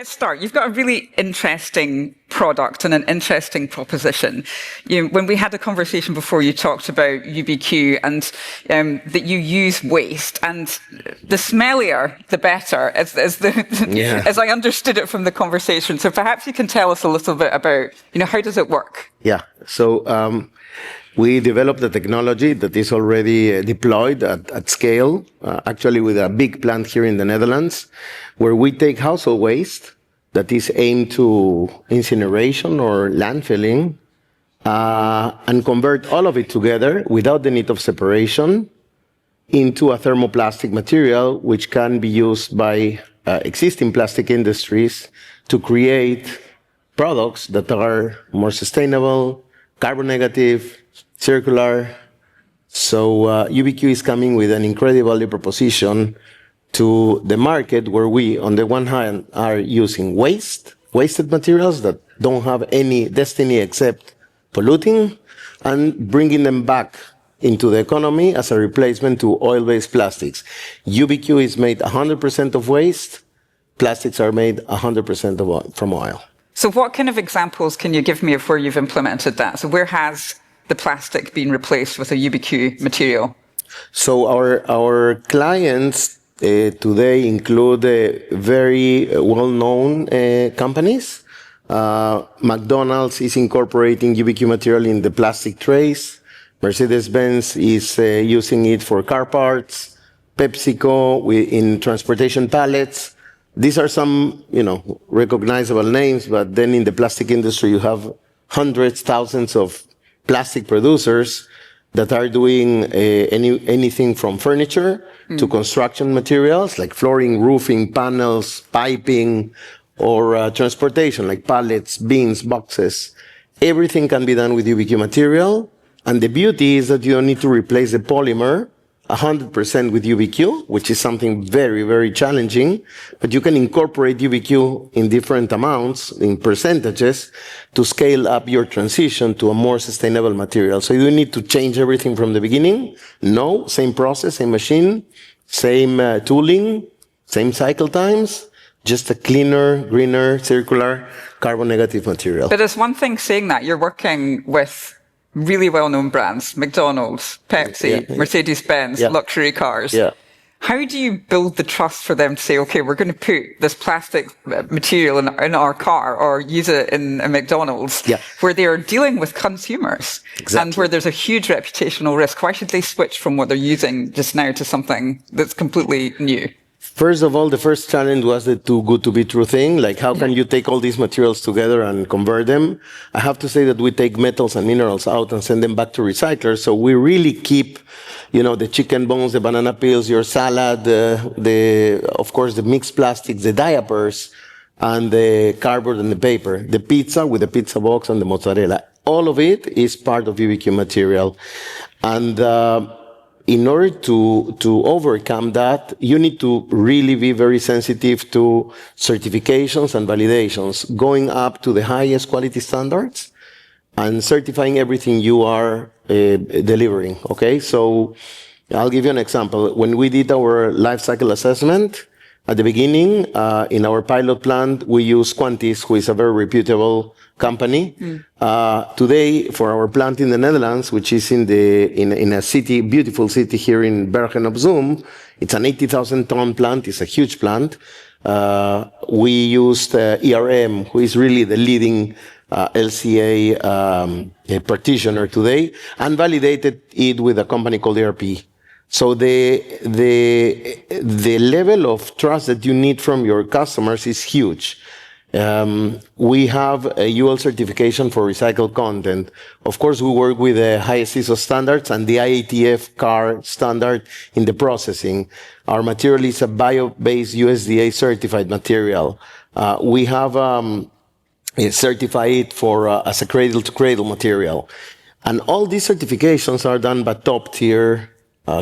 let's start. You've got a really interesting product and an interesting proposition. When we had a conversation before, you talked about UBQ and that you use waste, and the smellier, the better, as I understood it from the conversation. So perhaps you can tell us a little bit about, how does it work? Yeah. So we developed a technology that is already deployed at scale, actually with a big plant here in the Netherlands, where we take household waste that is aimed to incineration or landfilling and convert all of it together without the need of separation into a thermoplastic material, which can be used by existing plastic industries to create products that are more sustainable, carbon negative, circular. So UBQ is coming with an incredible value proposition to the market, where we, on the one hand, are using wasted materials that don't have any destiny except polluting, and bringing them back into the economy as a replacement to oil-based plastics. UBQ is made 100% of waste. Plastics are made 100% from oil. So what kind of examples can you give me of where you've implemented that? So where has the plastic been replaced with a UBQ material? So our clients today include very well-known companies. McDonald's is incorporating UBQ material in the plastic trays. Mercedes-Benz is using it for car parts. PepsiCo in transportation pallets. These are some, recognizable names, but then in the plastic industry, you have hundreds, thousands of plastic producers that are doing anything from furniture to construction materials like flooring, roofing, panels, piping, or transportation like pallets, bins, boxes. Everything can be done with UBQ material. And the beauty is that you don't need to replace the polymer 100% with UBQ, which is something very, very challenging, but you can incorporate UBQ in different amounts, in percentages, to scale up your transition to a more sustainable material. So you don't need to change everything from the beginning. No, same process, same machine, same tooling, same cycle times, just a cleaner, greener, circular, carbon negative material. But it's one thing saying that. You're working with really well-known brands, McDonald's, Pepsi, Mercedes-Benz, luxury cars. Yeah. How do you build the trust for them to say, okay, we're going to put this plastic material in our car or use it in a McDonald's, where they are dealing with consumers and where there's a huge reputational risk? Why should they switch from what they're using just now to something that's completely new? First of all, the first challenge was the too good to be true thing. Like, how can you take all these materials together and convert them? I have to say that we take metals and minerals out and send them back to recyclers. So we really keep, the chicken bones, the banana peels, your salad, of course, the mixed plastics, the diapers, and the cardboard and the paper, the pizza with the pizza box and the mozzarella. All of it is part of UBQ material. And, in order to overcome that, you need to really be very sensitive to certifications and validations, going up to the highest quality standards and certifying everything you are delivering, okay? So I'll give you an example. When we did our life cycle assessment, at the beginning, in our pilot plant, we used Quantis, who is a very reputable company. Today, for our plant in the Netherlands, which is in a city, beautiful city here in Bergen op Zoom, it's an 80,000 ton plant. It's a huge plant. We used ERM, who is really the leading LCA practitioner today, and validated it with a company called ERP. So the level of trust that you need from your customers is huge. We have a UL certification for recycled content. Of course, we work with the highest ISO standards and the IATF CAR standard in the processing. Our material is a bio-based USDA certified material. We have certified for as a cradle-to-cradle material. And all these certifications are done by top-tier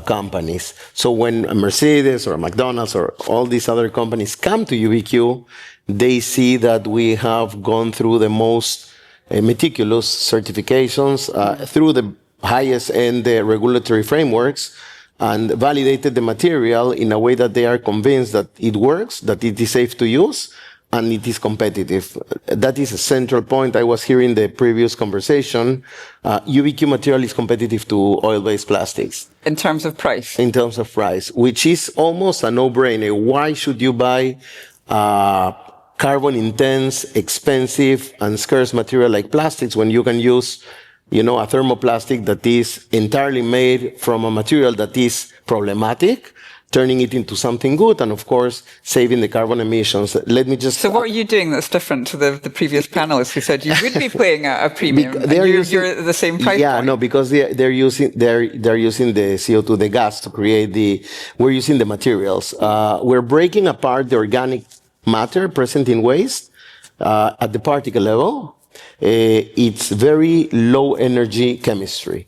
companies. So when a Mercedes or a McDonald's or all these other companies come to UBQ, they see that we have gone through the most meticulous certifications through the highest end regulatory frameworks and validated the material in a way that they are convinced that it works, that it is safe to use, and it is competitive. That is a central point. I was here in the previous conversation. UBQ material is competitive to oil-based plastics. In terms of price? In terms of price, which is almost a no-brainer. Why should you buy carbon-intense, expensive, and scarce material like plastics when you can use, a thermoplastic that is entirely made from a material that is problematic, turning it into something good, and of course, saving the carbon emissions. Let me just... So what are you doing that's different to the previous panelists who said you would be playing a premium, and you're at the same price point? No, because they're using the CO2, the gas, to create we're using the materials. We're breaking apart the organic matter present in waste at the particle level. It's very low energy chemistry.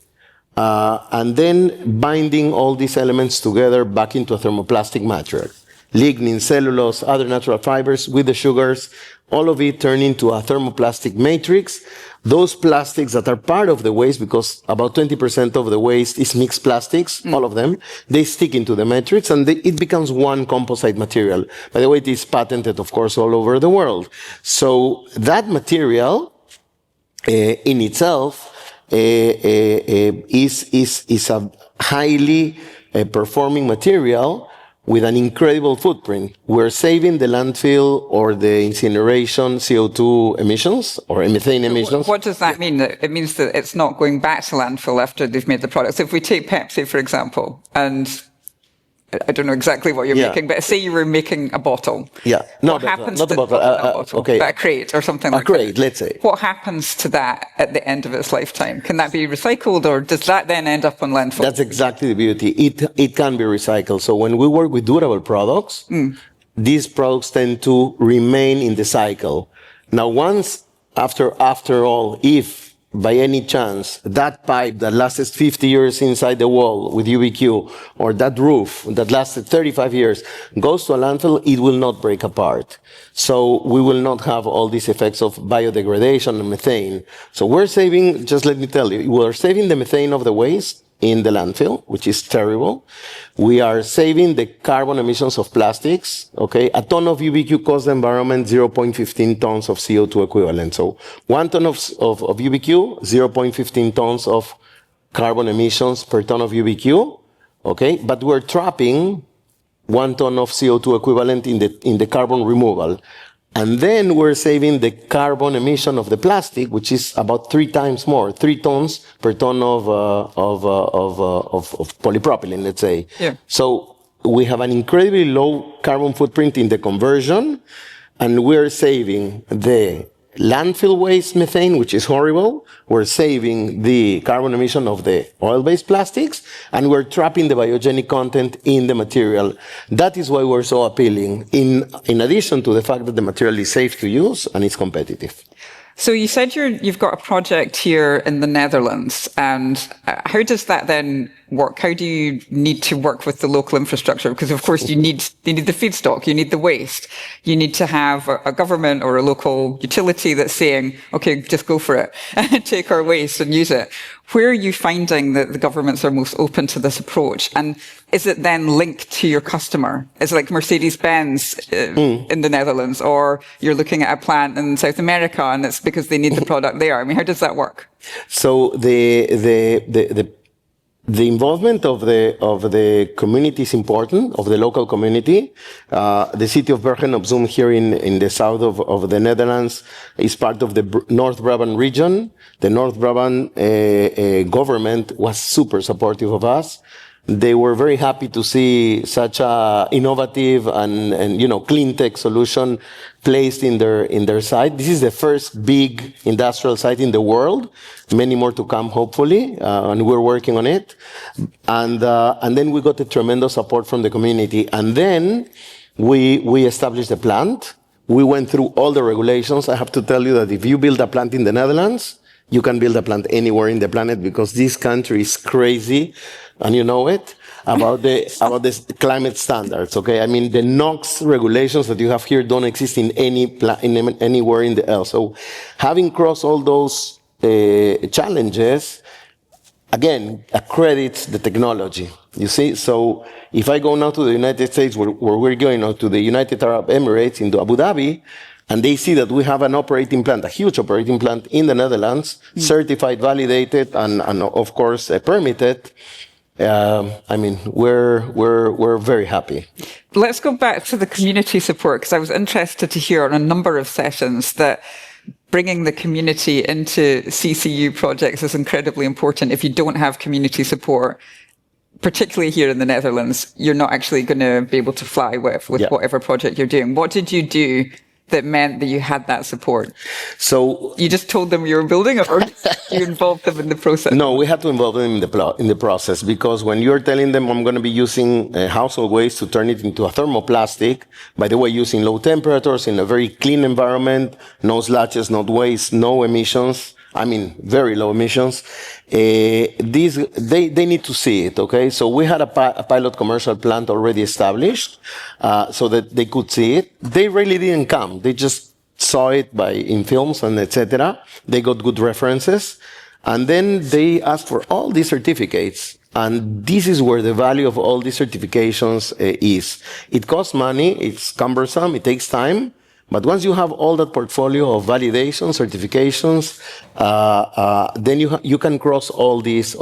And then binding all these elements together back into a thermoplastic material. Lignin, cellulose, other natural fibers with the sugars, all of it turn into a thermoplastic matrix. Those plastics that are part of the waste, because about 20% of the waste is mixed plastics, all of them, they stick into the matrix and it becomes one composite material. By the way, it is patented, of course, all over the world. So that material in itself is a highly performing material with an incredible footprint. We're saving the landfill or the incineration CO2 emissions or methane emissions. What does that mean? It means that it's not going back to landfill after they've made the product. So if we take Pepsi, for example, and I don't know exactly what you're making, but say you were making a bottle. Yeah. No, what happens not to a bottle. okay. A crate or something like that. A crate, that. let's say. What happens to that at the end of its lifetime? Can that be recycled, or does that then end up on landfill? That's exactly the beauty. It can be recycled. So when we work with durable products, these products tend to remain in the cycle. Now, once after all, if by any chance, that pipe that lasted 50 years inside the wall with UBQ, or that roof that lasted 35 years, goes to a landfill, it will not break apart. So we will not have all these effects of biodegradation and methane. So we're saving, just let me tell you, we're saving the methane of the waste in the landfill, which is terrible. We are saving the carbon emissions of plastics, okay? A ton of UBQ costs the environment 0.15 tons of CO2 equivalent. So 1 ton of UBQ, 0.15 tons of carbon emissions per ton of UBQ, okay? But we're trapping 1 ton of CO2 equivalent in the carbon removal. And then we're saving the carbon emission of the plastic, which is about 3 times more, 3 tons per ton of polypropylene, let's say. Yeah. So we have an incredibly low carbon footprint in the conversion, and we're saving the landfill waste methane, which is horrible. We're saving the carbon emission of the oil-based plastics, and we're trapping the biogenic content in the material. That is why we're so appealing, in addition to the fact that the material is safe to use and it's competitive. So you said you've got a project here in the Netherlands, and how does that then work? How do you need to work with the local infrastructure? Because of course you need the feedstock, you need the waste, you need to have a government or a local utility that's saying, okay, just go for it, take our waste and use it. Where are you finding that the governments are most open to this approach? And is it then linked to your customer? Is it like Mercedes-Benz in the Netherlands, or you're looking at a plant in South America and it's because they need the product there? I mean, how does that work? So the involvement of the community is important, of the local community. The city of Bergen op Zoom here in the south of the Netherlands is part of the North Brabant region. The North Brabant government was super supportive of us. They were very happy to see such a innovative and clean tech solution placed in their site. This is the first big industrial site in the world. Many more to come, hopefully, and we're working on it. And then we got a tremendous support from the community. And then we established a plant. We went through all the regulations. I have to tell you that if you build a plant in the Netherlands, you can build a plant anywhere in the planet, because this country is crazy, and you know it, about the climate standards. Okay, I mean, the NOx regulations that you have here don't exist in anywhere in the else. So, having crossed all those challenges, again, accredits the technology. You see, so if I go now to the United States, where we're going, or to the United Arab Emirates, into Abu Dhabi, and they see that we have an operating plant, a huge operating plant in the Netherlands, certified, validated, and of course permitted. I mean, we're very happy. Let's go back to the community support, because I was interested to hear on a number of sessions that bringing the community into CCU projects is incredibly important. If you don't have community support, particularly here in the Netherlands, you're not actually going to be able to fly with whatever project you're doing. What did you do that meant that you had that support? So you just told them you were building it, or you involved them in the process? No, we had to involve them in the process, because when you're telling them I'm going to be using household waste to turn it into a thermoplastic, by the way, using low temperatures in a very clean environment, no sludges, no waste, no emissions. I mean, very low emissions. They need to see it, okay? So we had a pilot commercial plant already established, so that they could see it. They really didn't come. They just saw it in films and etc. They got good references. And then they asked for all these certificates. And this is where the value of all these certifications is. It costs money, it's cumbersome, it takes time. But once you have all that portfolio of validations, certifications, then you can cross all these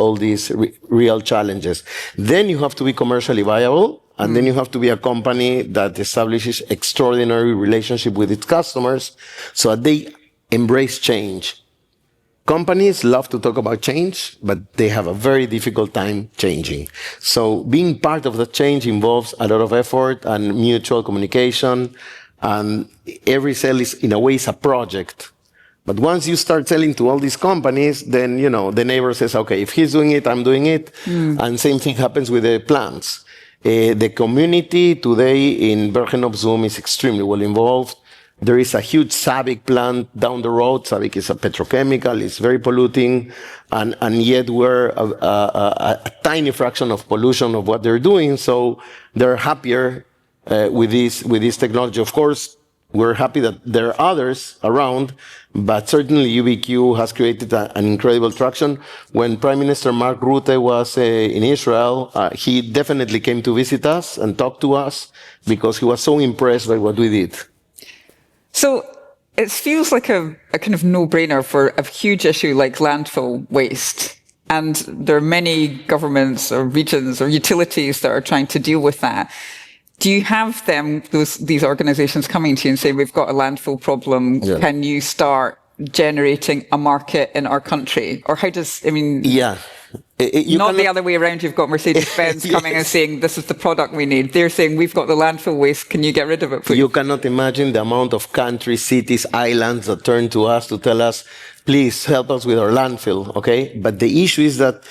real challenges. Then you have to be commercially viable, and then you have to be a company that establishes extraordinary relationship with its customers, so that they embrace change. Companies love to talk about change, but they have a very difficult time changing. So being part of the change involves a lot of effort and mutual communication. And every sale is, in a way, is a project. But once you start selling to all these companies, then, the neighbor says, okay, if he's doing it, I'm doing it. And same thing happens with the plants. The community today in Bergen op Zoom is extremely well involved. There is a huge SABIC plant down the road. SABIC is a petrochemical. It's very polluting. And yet we're a tiny fraction of pollution of what they're doing. So they're happier with this technology. Of course, we're happy that there are others around, but certainly UBQ has created an incredible traction. When Prime Minister Mark Rutte was in Israel, he definitely came to visit us and talk to us because he was so impressed by what we did. So it feels like a kind of no-brainer for a huge issue like landfill waste. And there are many governments or regions or utilities that are trying to deal with that. Do you have these organizations coming to you and say, we've got a landfill problem, can you start generating a market in our country? Or how does, Yeah. Not the other way around, you've got Mercedes-Benz coming and saying, this is the product we need. They're saying, we've got the landfill waste, can you get rid of it, please? You cannot imagine the amount of countries, cities, islands that turn to us to tell us, please help us with our landfill, okay? But the issue is that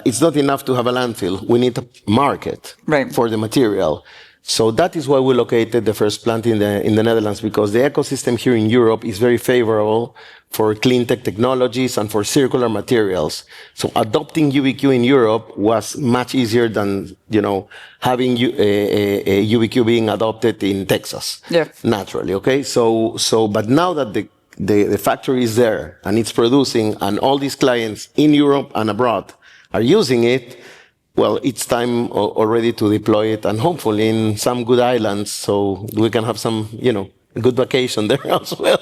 it's not enough to have a landfill. We need a market for the material. So that is why we located the first plant in the Netherlands, because the ecosystem here in Europe is very favorable for clean tech technologies and for circular materials. So adopting UBQ in Europe was much easier than, having UBQ being adopted in Texas. Naturally, okay? But now that the factory is there and it's producing, and all these clients in Europe and abroad are using it, well, it's time already to deploy it, and hopefully in some good islands, so we can have some, good vacation there as well.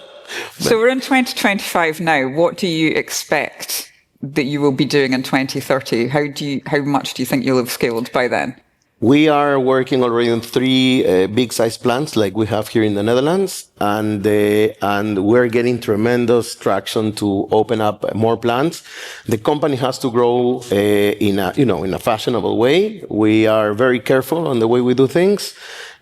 So we're in 2025 now. What do you expect that you will be doing in 2030? How much do you think you'll have scaled by then? We are working already on 3 big-sized plants like we have here in the Netherlands, and we're getting tremendous traction to open up more plants. The company has to grow in a fashionable way. We are very careful on the way we do things.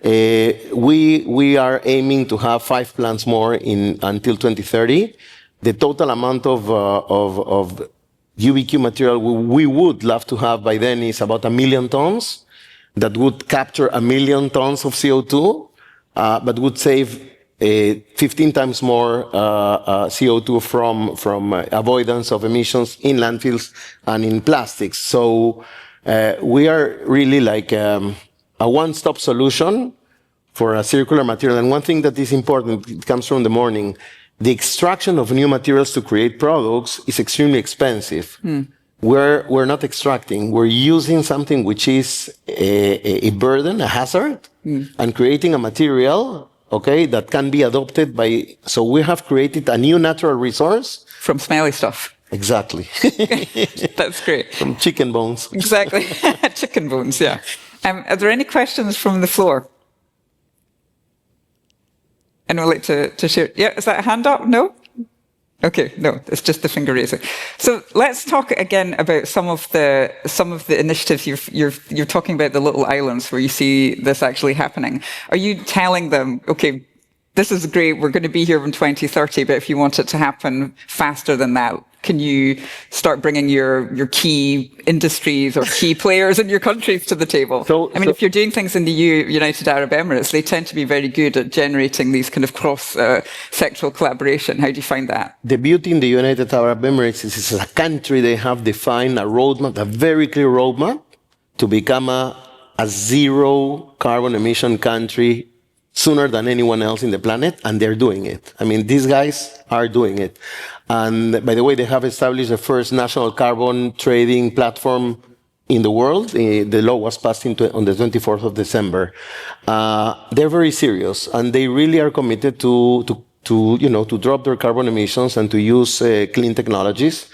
We are aiming to have 5 plants more until 2030. The total amount of UBQ material we would love to have by then is about 1 million tons. That would capture 1 million tons of CO2, but would save 15 times more CO2 from avoidance of emissions in landfills and in plastics. So we are really like a one-stop solution for a circular material. And one thing that is important, it comes from the morning, the extraction of new materials to create products is extremely expensive. We're not extracting. We're using something which is a burden, a hazard, and creating a material okay, that can be adopted by, so we have created a new natural resource. From smelly stuff. Exactly. That's great. From chicken bones. Exactly. Chicken bones, yeah. Are there any questions from the floor? Anyone like to share? Yeah, is that a hand up? No? Okay, no, it's just the finger raising. So let's talk again about some of the initiatives you're talking about, the little islands where you see this actually happening. Are you telling them, okay, this is great, we're going to be here in 2030, but if you want it to happen faster than that, can you start bringing your key industries or key players in your countries to the table? If you're doing things in the United Arab Emirates, they tend to be very good at generating these kind of cross-sectoral collaboration. How do you find that? The beauty in the United Arab Emirates is it's a country, they have defined a roadmap, a very clear roadmap to become a zero carbon emission country sooner than anyone else in the planet, and they're doing it. I mean, these guys are doing it. And by the way, they have established the first national carbon trading platform in the world. The law was passed on the 24th of December. They're very serious, and they really are committed to drop their carbon emissions and to use clean technologies.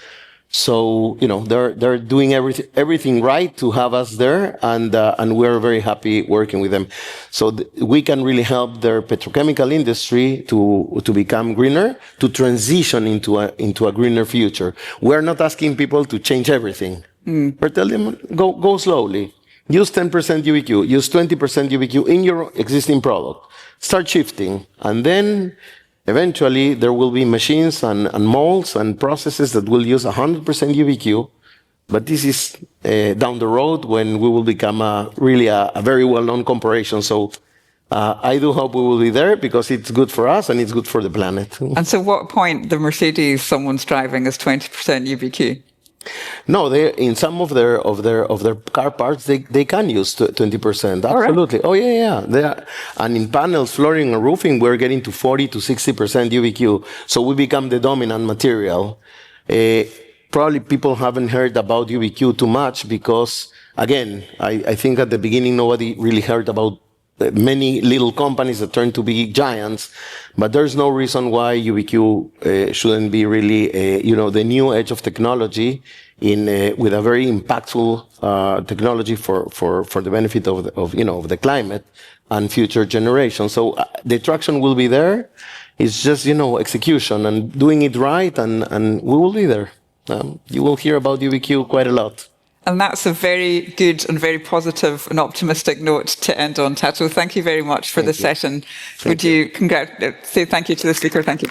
So, they're doing everything right to have us there, and we're very happy working with them. So we can really help their petrochemical industry to become greener, to transition into a greener future. We're not asking people to change everything. We're telling them, go slowly. Use 10% UBQ, use 20% UBQ in your existing product. Start shifting, and then eventually, there will be machines and molds and processes that will use 100% UBQ, but this is down the road when we will become really a very well-known corporation. So I do hope we will be there because it's good for us and it's good for the planet. And so what point the Mercedes someone's driving is 20% UBQ? No, in some of their car parts they can use 20%. Absolutely. Right. Oh yeah. And in panels, flooring, and roofing, we're getting to 40 to 60% UBQ. So we become the dominant material. Probably people haven't heard about UBQ too much because, again, I think at the beginning nobody really heard about many little companies that turn to be giants, but there's no reason why UBQ shouldn't be really, the new edge of technology with a very impactful technology for the benefit of the climate and future generations. So the traction will be there. It's just execution and doing it right, and we will be there. You will hear about UBQ quite a lot. And that's a very good and very positive and optimistic note to end on. Tato, thank you very much for this session. Would you say thank you to the speaker? Thank you.